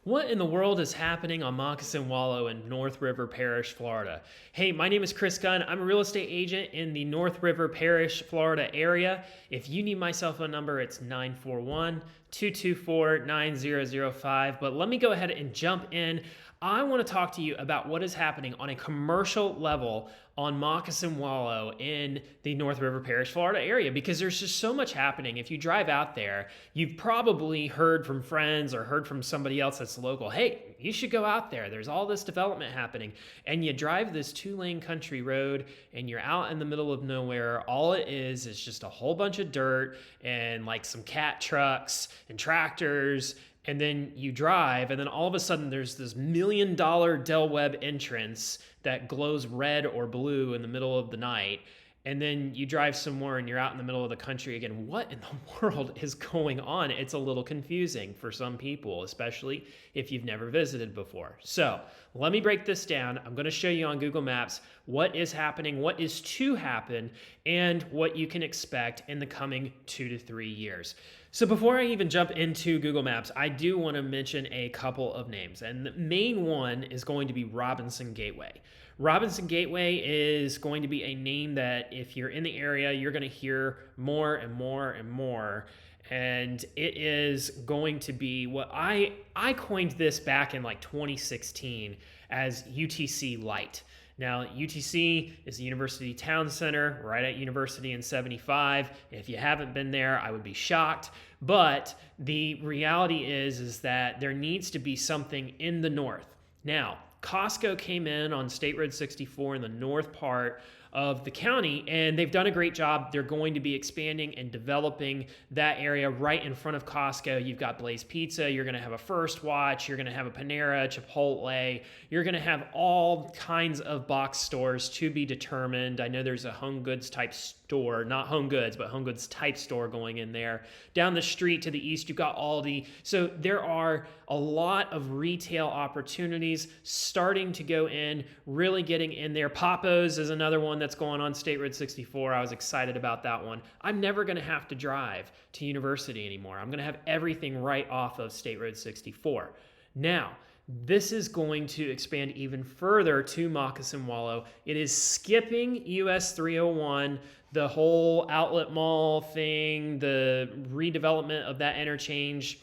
What in the world is happening on Moccasin Wallow in North River Parish, Florida? Hey, my name is Chris Gunn. I'm a real estate agent in the North River Parish, Florida area. If you need my cell phone number, it's 941 224 9005. But let me go ahead and jump in. I want to talk to you about what is happening on a commercial level on Moccasin Wallow in the North River Parish, Florida area, because there's just so much happening. If you drive out there, you've probably heard from friends or heard from somebody else that's local, hey, you should go out there. There's all this development happening. And you drive this 2-lane country road and you're out in the middle of nowhere. All it is just a whole bunch of dirt and like some cat trucks and tractors. And then you drive, and then all of a sudden there's this $1 million Del Webb entrance that glows red or blue in the middle of the night. And then you drive some more and you're out in the middle of the country again. What in the world is going on? It's a little confusing for some people, especially if you've never visited before. So let me break this down. I'm going to show you on Google Maps what is happening, what is to happen, and what you can expect in the coming 2 to 3 years. So before I even jump into Google Maps, I do want to mention a couple of names. And the main one is going to be Robinson Gateway. Robinson Gateway is going to be a name that if you're in the area, you're going to hear more and more and more. And it is going to be what I coined this back in like 2016 as UTC Light. Now, UTC is the University Town Center, right at University and 75. If you haven't been there, I would be shocked. But the reality is that there needs to be something in the north. Now, Costco came in on State Road 64 in the north part of the county, and they've done a great job. They're going to be expanding and developing that area right in front of Costco. You've got Blaze Pizza, you're going to have a First Watch, you're going to have a Panera, Chipotle, you're going to have all kinds of box stores to be determined. I know there's a home goods type store, not home goods, but home goods type store going in there. Down the street to the east, you've got Aldi. So there are a lot of retail opportunities starting to go in, really getting in there. Papa's is another one that's going on State Road 64. I was excited about that one. I'm never going to have to drive to university anymore. I'm going to have everything right off of State Road 64. Now, this is going to expand even further to Moccasin Wallow. It is skipping US 301, the whole outlet mall thing, the redevelopment of that interchange.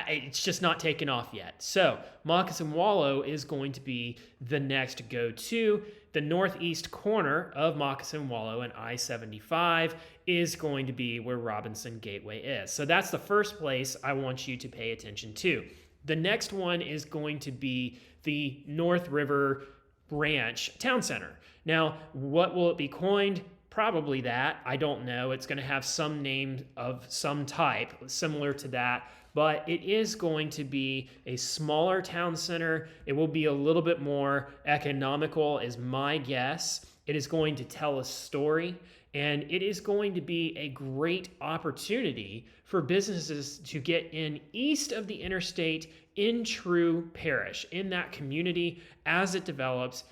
It's just not taken off yet. So Moccasin Wallow is going to be the next go-to. The northeast corner of Moccasin Wallow and I-75 is going to be where Robinson Gateway is. So that's the first place I want you to pay attention to. The next one is going to be the North River Ranch Town Center. Now, what will it be coined? Probably that. I don't know. It's going to have some name of some type similar to that, but it is going to be a smaller town center. It will be a little bit more economical, is my guess. It is going to tell a story, and it is going to be a great opportunity for businesses to get in east of the interstate in true Parrish, in that community as it develops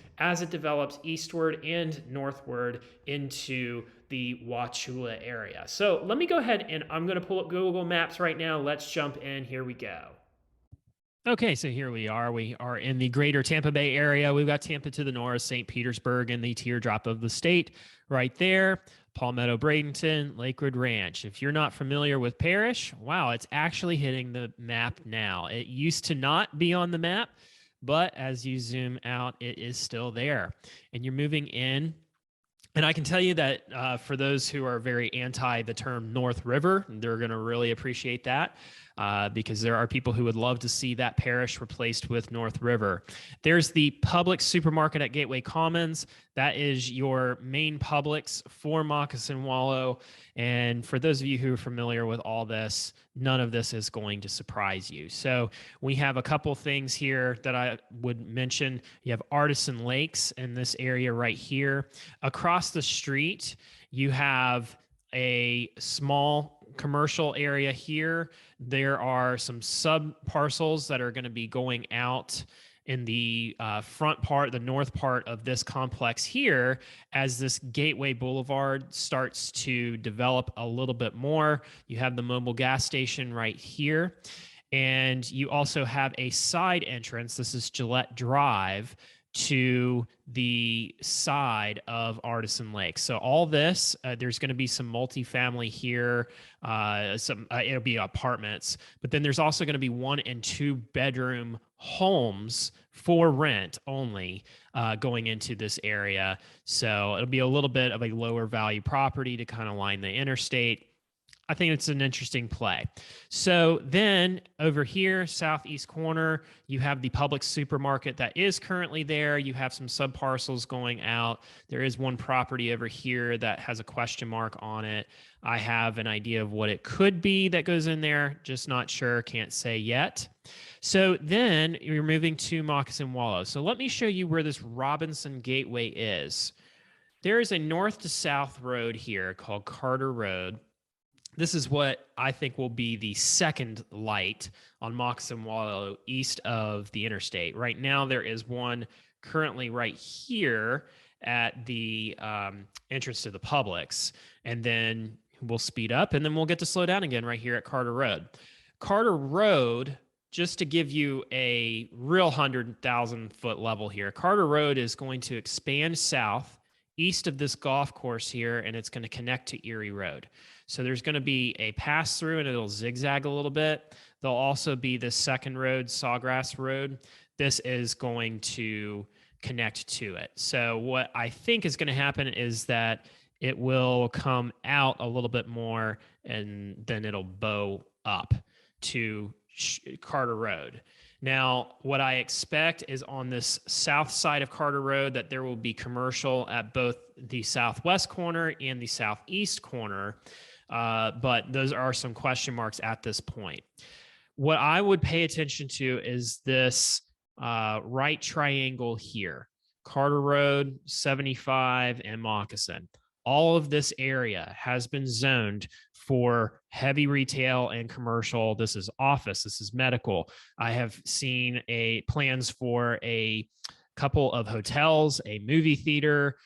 eastward and northward into the Wauchula area. So let me go ahead and I'm going to pull up Google Maps right now. Let's jump in. Here we go. Okay, so here we are. We are in the greater Tampa Bay area. We've got Tampa to the north, St. Petersburg, and the teardrop of the state right there. Palmetto, Bradenton, Lakewood Ranch. If you're not familiar with Parrish, wow, it's actually hitting the map now. It used to not be on the map, but as you zoom out, it is still there. And you're moving in. And I can tell you that for those who are very anti the term North River, they're going to really appreciate that because there are people who would love to see that parish replaced with North River. There's the Publix supermarket at Gateway Commons. That is your main Publix for Moccasin Wallow. And for those of you who are familiar with all this, none of this is going to surprise you. So we have a couple things here that I would mention. You have Artisan Lakes in this area right here. Across the street, you have a small commercial area here. There are some sub parcels that are going to be going out in the front part, the north part of this complex here, as this Gateway Boulevard starts to develop a little bit more. You have the mobile gas station right here. And you also have a side entrance. This is Gillette Drive to the side of Artisan Lake. So all this, there's going to be some multifamily here, it'll be apartments, but then there's also going to be 1 and 2 bedroom homes for rent only going into this area. So it'll be a little bit of a lower value property to kind of line the interstate. I think it's an interesting play. So then over here, southeast corner, you have the Publix supermarket that is currently there. You have some subparcels going out. There is one property over here that has a question mark on it. I have an idea of what it could be that goes in there, just not sure, can't say yet. So then you're moving to Moccasin Wallow. So let me show you where this Robinson Gateway is. There is a north to south road here called Carter Road. This is what I think will be the second light on Moccasin Wallow east of the interstate. Right now, there is one currently right here at the entrance to the Publix, and then we'll speed up, and then we'll get to slow down again right here at Carter Road. Carter Road, just to give you a real 100,000-foot level here, Carter Road is going to expand south east of this golf course here, and it's going to connect to Erie Road. So there's going to be a pass through and it'll zigzag a little bit. There'll also be this second road, Sawgrass Road. This is going to connect to it. So what I think is going to happen is that it will come out a little bit more and then it'll bow up to Carter Road. Now, what I expect is on this south side of Carter Road that there will be commercial at both the southwest corner and the southeast corner, but those are some question marks at this point. What I would pay attention to is this right triangle here, Carter Road, 75, and Moccasin. All of this area has been zoned for heavy retail and commercial. This is office, this is medical. I have seen plans for a couple of hotels, a movie theater,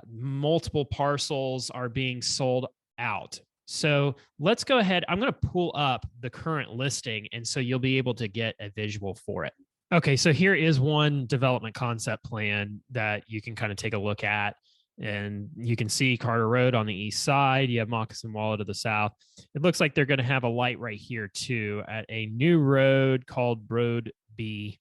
multiple parcels are being sold out. So let's go ahead. I'm going to pull up the current listing, and so you'll be able to get a visual for it. Okay, so here is one development concept plan that you can kind of take a look at. And you can see Carter Road on the east side. You have Moccasin Wallow to the south. It looks like they're going to have a light right here too at a new road called Road B.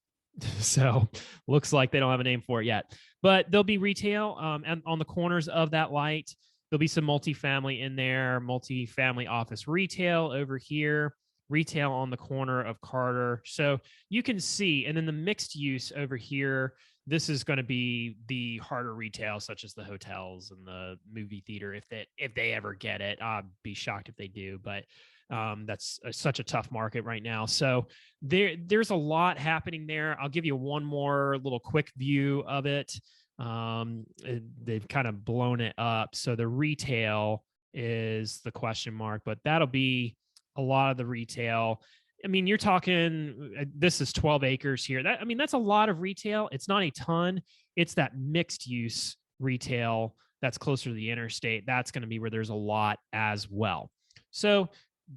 So looks like they don't have a name for it yet, but there'll be retail and on the corners of that light. There'll be some multifamily in there, multifamily office retail over here, retail on the corner of Carter. So you can see, and then the mixed use over here, this is going to be the harder retail, such as the hotels and the movie theater. If they ever get it, I'd be shocked if they do. But that's such a tough market right now. So there's a lot happening there. I'll give you one more little quick view of it. They've kind of blown it up. So the retail is the question mark, but that'll be a lot of the retail. I mean, you're talking, this is 12 acres here. That's a lot of retail. It's not a ton. It's that mixed use retail that's closer to the interstate. That's going to be where there's a lot as well. So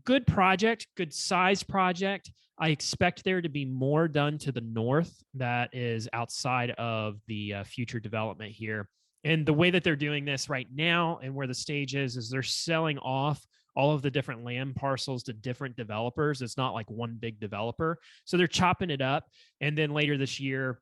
good project, good size project. I expect there to be more done to the north that is outside of the future development here. And the way that they're doing this right now and where the stage is they're selling off all of the different land parcels to different developers. It's not like one big developer. So they're chopping it up. And then later this year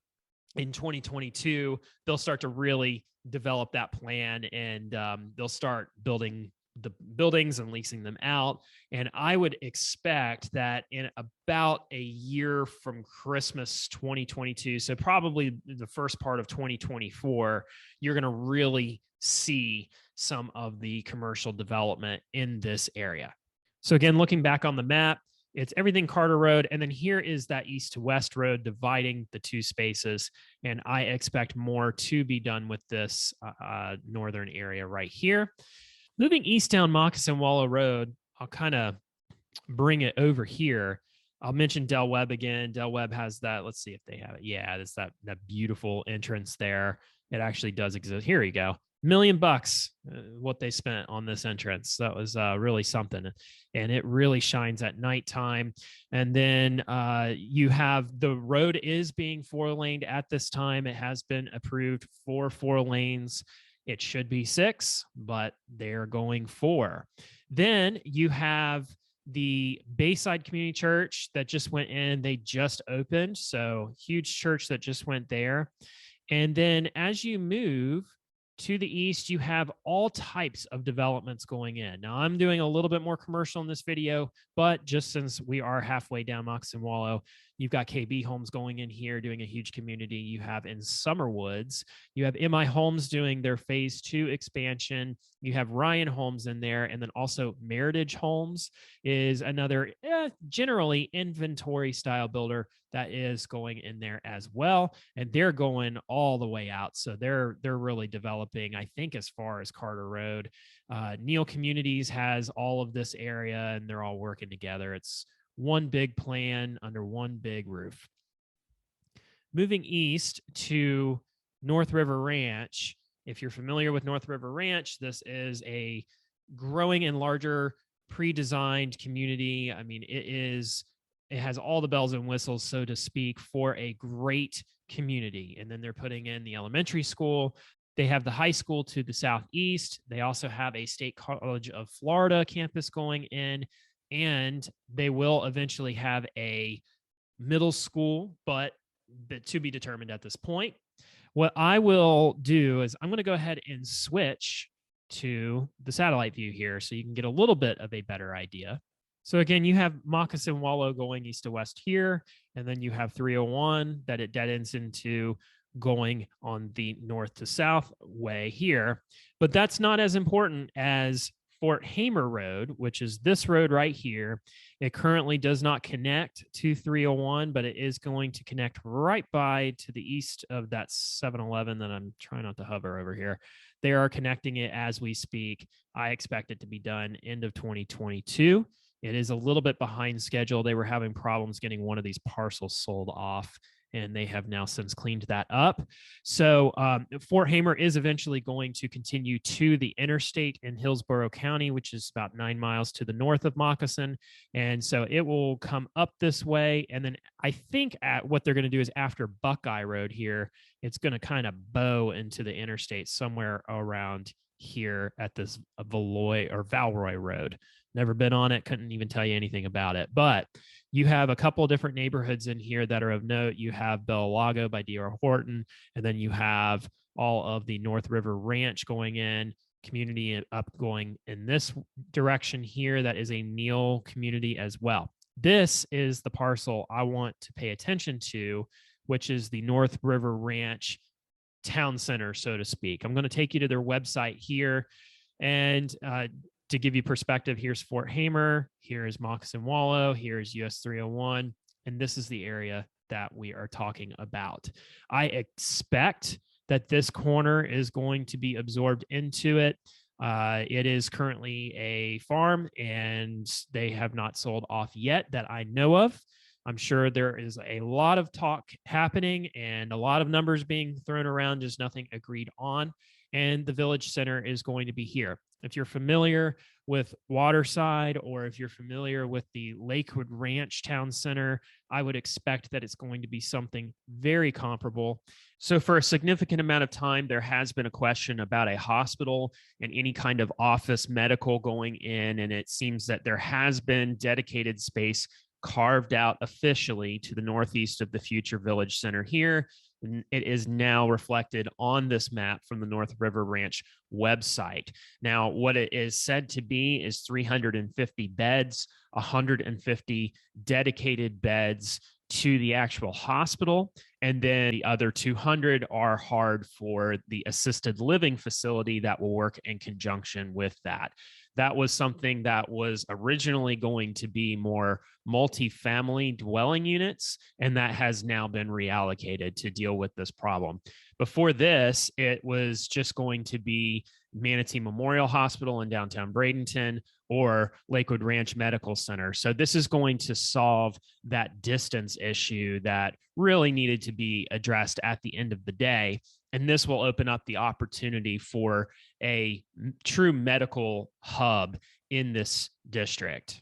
in 2022, they'll start to really develop that plan and they'll start building the buildings and leasing them out. And I would expect that in about a year from Christmas 2022, so probably the first part of 2024, you're going to really see some of the commercial development in this area. So again, looking back on the map, it's everything Carter Road. And then here is that east to west road dividing the two spaces. And I expect more to be done with this northern area right here. Moving east down Moccasin Wallow Road, I'll kind of bring it over here. I'll mention Del Webb again. Del Webb has that. Let's see if they have it. Yeah, it's that beautiful entrance there. It actually does exist. Here we go. $1 million, what they spent on this entrance. That was really something, and it really shines at nighttime. And then you have the road is being 4-laned at this time. It has been approved for 4 lanes. It should be 6, but they're going 4. Then you have the Bayside Community Church that just went in. They just opened, so huge church that just went there. And then as you move to the east, you have all types of developments going in. Now, I'm doing a little bit more commercial in this video, but just since we are halfway down Moccasin Wallow, you've got KB Homes going in here doing a huge community. You have in Summerwoods, you have MI Homes doing their phase 2 expansion. You have Ryan Homes in there, and then also Meritage Homes is another generally inventory style builder that is going in there as well, and they're going all the way out. So they're really developing, I think, as far as Carter Road. Neal Communities has all of this area, and they're all working together. It's one big plan under one big roof. Moving east to North River Ranch. If you're familiar with North River Ranch, this is a growing and larger pre-designed community. I mean, it has all the bells and whistles, so to speak, for a great community. And then they're putting in the elementary school. They have the high school to the southeast. They also have a State College of Florida campus going in, and they will eventually have a middle school, but to be determined at this point. What I will do is I'm going to go ahead and switch to the satellite view here so you can get a little bit of a better idea. So again, you have Moccasin Wallow going east to west here, and then you have 301 that it dead ends into going on the north to south way here. But that's not as important as Fort Hamer Road, which is this road right here. It currently does not connect to 301, but it is going to connect right by to the east of that 7-Eleven that I'm trying not to hover over here. They are connecting it as we speak. I expect it to be done end of 2022. It is a little bit behind schedule. They were having problems getting one of these parcels sold off, and they have now since cleaned that up. So Fort Hamer is eventually going to continue to the interstate in Hillsborough County, which is about 9 miles to the north of Moccasin. And so it will come up this way. And then I think what they're going to do is after Buckeye Road here, it's going to kind of bow into the interstate somewhere around here at this Valroy Road. Never been on it, couldn't even tell you anything about it. But you have a couple of different neighborhoods in here that are of note. You have Bell Lago by D.R. Horton, and then you have all of the North River Ranch going in, community up going in this direction here. That is a Neal community as well. This is the parcel I want to pay attention to, which is the North River Ranch town center, so to speak. I'm going to take you to their website here, and to give you perspective, here's Fort Hamer, here's Moccasin Wallow, here's US 301, and this is the area that we are talking about. I expect that this corner is going to be absorbed into it. It is currently a farm, and they have not sold off yet that I know of. I'm sure there is a lot of talk happening and a lot of numbers being thrown around, just nothing agreed on. And the village center is going to be here. If you're familiar with Waterside, or if you're familiar with the Lakewood Ranch Town Center, I would expect that it's going to be something very comparable. So for a significant amount of time, there has been a question about a hospital and any kind of office medical going in, and it seems that there has been dedicated space carved out officially to the northeast of the future village center here. And it is now reflected on this map from the North River Ranch website. Now, what it is said to be is 350 beds, 150 dedicated beds to the actual hospital, and then the other 200 are hard for the assisted living facility that will work in conjunction with that. That was something that was originally going to be more multifamily dwelling units, and that has now been reallocated to deal with this problem. Before this, it was just going to be Manatee Memorial Hospital in downtown Bradenton or Lakewood Ranch Medical Center. So this is going to solve that distance issue that really needed to be addressed at the end of the day. And this will open up the opportunity for a true medical hub in this district.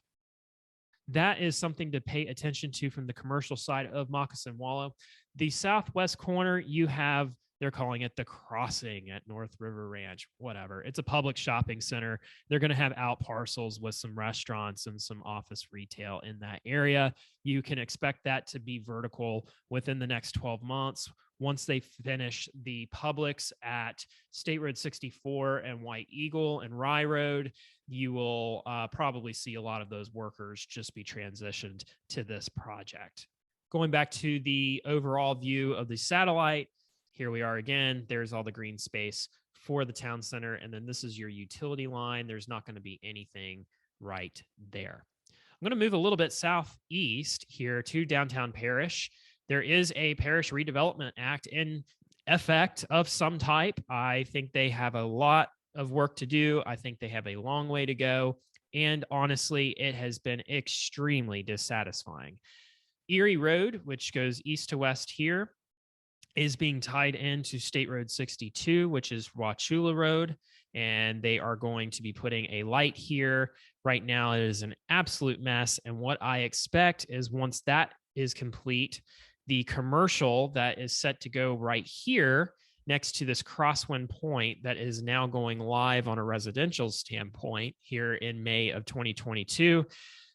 That is something to pay attention to from the commercial side of Moccasin Wallow. The southwest corner, you have, they're calling it the Crossing at North River Ranch, whatever. It's a public shopping center. They're going to have out parcels with some restaurants and some office retail in that area. You can expect that to be vertical within the next 12 months. Once they finish the Publix at State Road 64 and White Eagle and Rye Road, you will probably see a lot of those workers just be transitioned to this project. Going back to the overall view of the satellite, here we are again. There's all the green space for the town center. And then this is your utility line. There's not going to be anything right there. I'm going to move a little bit southeast here to downtown Parrish. There is a Parrish Redevelopment Act in effect of some type. I think they have a lot of work to do. I think they have a long way to go. And honestly, it has been extremely dissatisfying. Erie Road, which goes east to west here, is being tied into State Road 62, which is Wauchula Road. And they are going to be putting a light here. Right now, it is an absolute mess. And what I expect is once that is complete, the commercial that is set to go right here next to this crosswind point that is now going live on a residential standpoint here in May of 2022,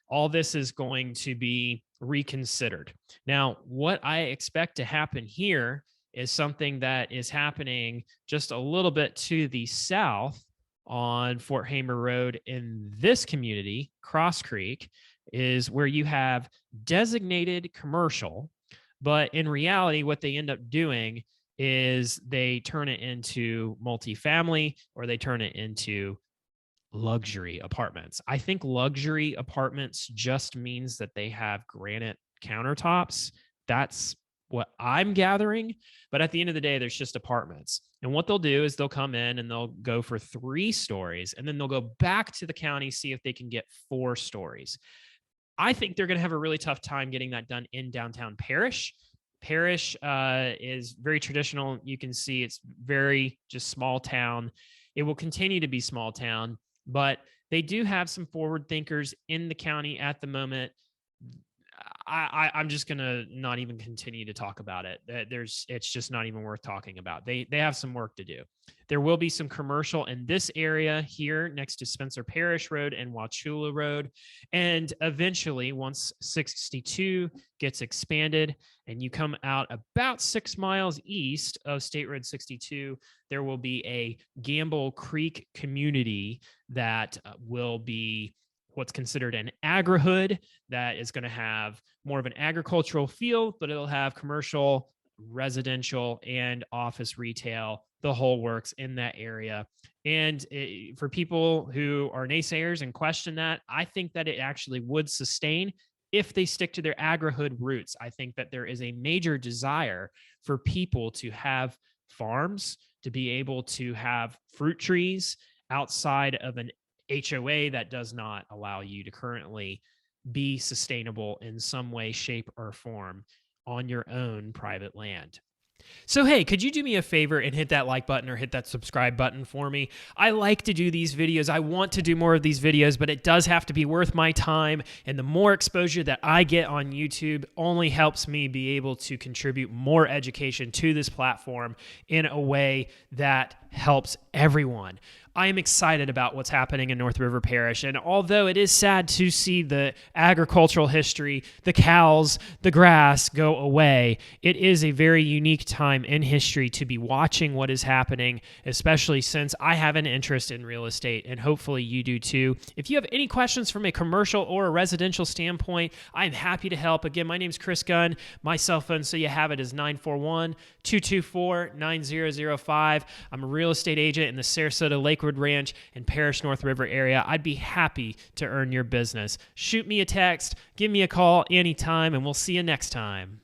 all this is going to be reconsidered. Now, what I expect to happen here is something that is happening just a little bit to the south on Fort Hamer Road in this community, Cross Creek, is where you have designated commercial. But in reality, what they end up doing is they turn it into multifamily or they turn it into luxury apartments. I think luxury apartments just means that they have granite countertops. That's what I'm gathering. But at the end of the day, there's just apartments. And what they'll do is they'll come in and they'll go for 3 stories and then they'll go back to the county, see if they can get 4 stories. I think they're going to have a really tough time getting that done in downtown Parrish. Parrish is very traditional. You can see it's very just small town. It will continue to be small town, but they do have some forward thinkers in the county at the moment. I'm just going to not even continue to talk about it. It's just not even worth talking about. They have some work to do. There will be some commercial in this area here next to Spencer Parish Road and Wauchula Road. And eventually, once 62 gets expanded and you come out about 6 miles east of State Road 62, there will be a Gamble Creek community that will be what's considered an agri-hood that is going to have more of an agricultural feel, but it'll have commercial, residential, and office retail, the whole works in that area. And for people who are naysayers and question that, I think that it actually would sustain if they stick to their agri-hood roots. I think that there is a major desire for people to have farms, to be able to have fruit trees outside of an HOA that does not allow you to currently be sustainable in some way, shape, or form on your own private land. So, hey, could you do me a favor and hit that like button or hit that subscribe button for me? I like to do these videos. I want to do more of these videos, but it does have to be worth my time. And the more exposure that I get on YouTube only helps me be able to contribute more education to this platform in a way that helps everyone. I am excited about what's happening in North River Parish. And although it is sad to see the agricultural history, the cows, the grass go away, it is a very unique time in history to be watching what is happening, especially since I have an interest in real estate and hopefully you do too. If you have any questions from a commercial or a residential standpoint, I'm happy to help. Again, my name is Chris Gunn. My cell phone, so you have it, is 941-224-9005. I'm a real estate agent in the Sarasota, Lakewood Ranch, and Parrish, North River area. I'd be happy to earn your business. Shoot me a text, give me a call anytime, and we'll see you next time.